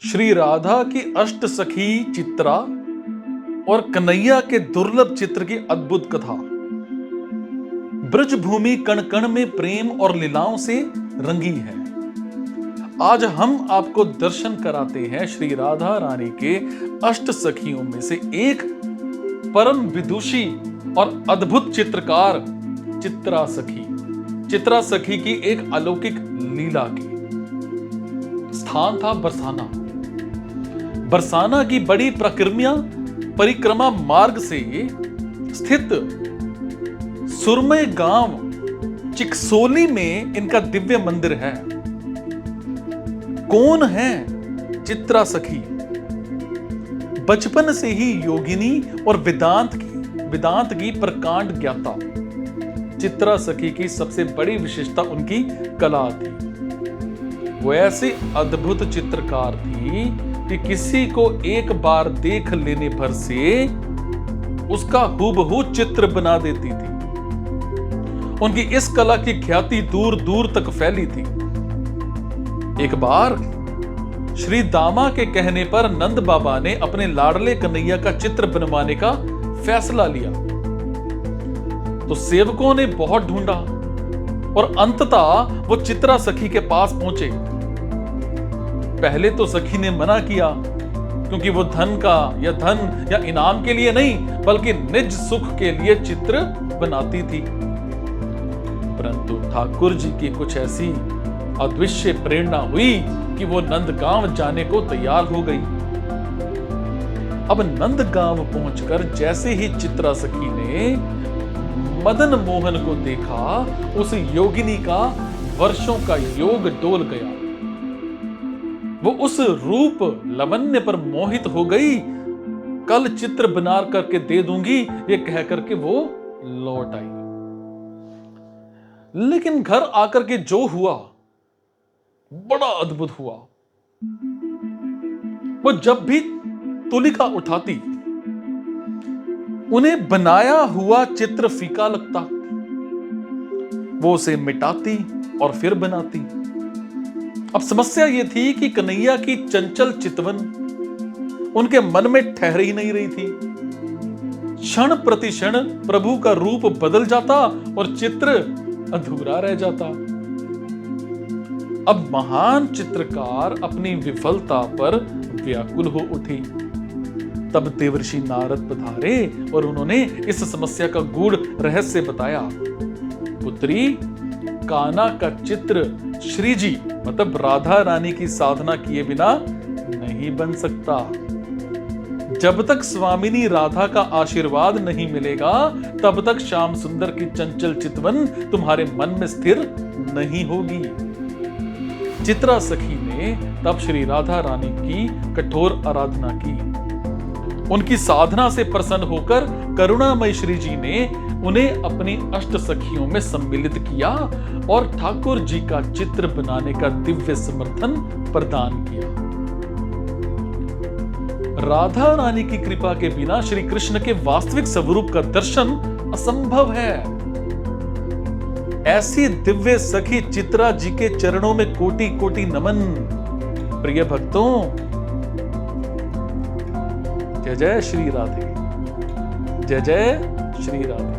श्री राधा की अष्ट सखी चित्रा और कन्हैया के दुर्लभ चित्र की अद्भुत कथा। ब्रज भूमि कण कण में प्रेम और लीलाओं से रंगी है। आज हम आपको दर्शन कराते हैं श्री राधा रानी के अष्ट सखियों में से एक परम विदुषी और अद्भुत चित्रकार चित्रा सखी। चित्रा सखी की एक अलौकिक लीला की। स्थान था बरसाना। बरसाना की बड़ी परिक्रमा मार्ग से स्थित सुरमय गांव चिकसोली में इनका दिव्य मंदिर है। कौन है चित्रा सखी? बचपन से ही योगिनी और वेदांत की प्रकांड ज्ञाता चित्रा सखी की सबसे बड़ी विशेषता उनकी कला थी। वो ऐसी अद्भुत चित्रकार थी कि किसी को एक बार देख लेने भर से उसका हूबहू चित्र बना देती थी। उनकी इस कला की ख्याति दूर दूर तक फैली थी। एक बार श्री दामा के कहने पर नंद बाबा ने अपने लाडले कन्हैया का चित्र बनवाने का फैसला लिया। तो सेवकों ने बहुत ढूंढा और अंततः वो चित्रा सखी के पास पहुंचे। पहले तो सखी ने मना किया, क्योंकि वो धन या इनाम के लिए नहीं बल्कि निज सुख के लिए चित्र बनाती थी। परंतु ठाकुर जी की कुछ ऐसी अदृश्य प्रेरणा हुई कि वो नंदगांव जाने को तैयार हो गई। अब नंदगांव पहुंचकर जैसे ही चित्रा सखी ने मदन मोहन को देखा, उस योगिनी का वर्षों का योग डोल गया। वो उस रूप लवण्य पर मोहित हो गई। कल चित्र बना करके दे दूंगी, ये कह करके वो लौट आई। लेकिन घर आकर के जो हुआ बड़ा अद्भुत हुआ। वो जब भी तुलिका उठाती, उन्हें बनाया हुआ चित्र फीका लगता। वो उसे मिटाती और फिर बनाती। अब समस्या यह थी कि कन्हैया की चंचल चितवन उनके मन में ठहर ही नहीं रही थी। क्षण प्रति क्षण प्रभु का रूप बदल जाता और चित्र अधूरा रह जाता। अब महान चित्रकार अपनी विफलता पर व्याकुल हो उठी। तब देवर्षि नारद पधारे और उन्होंने इस समस्या का गूढ़ रहस्य बताया। पुत्री, कान्हा का चित्र श्री जी मतलब राधा रानी की साधना किए बिना नहीं बन सकता। जब तक स्वामिनी राधा का आशीर्वाद नहीं मिलेगा, तब तक श्याम सुंदर की चंचल चितवन तुम्हारे मन में स्थिर नहीं होगी। चित्रा सखी ने तब श्री राधा रानी की कठोर आराधना की। उनकी साधना से प्रसन्न होकर करुणामय श्री जी ने उन्हें अपनी अष्ट सखियों में सम्मिलित किया और ठाकुर जी का चित्र बनाने का दिव्य समर्थन प्रदान किया। राधा रानी की कृपा के बिना श्री कृष्ण के वास्तविक स्वरूप का दर्शन असंभव है। ऐसी दिव्य सखी चित्रा जी के चरणों में कोटि कोटि नमन। प्रिय भक्तों, जय जय श्री राधे, जय जय श्री राधे।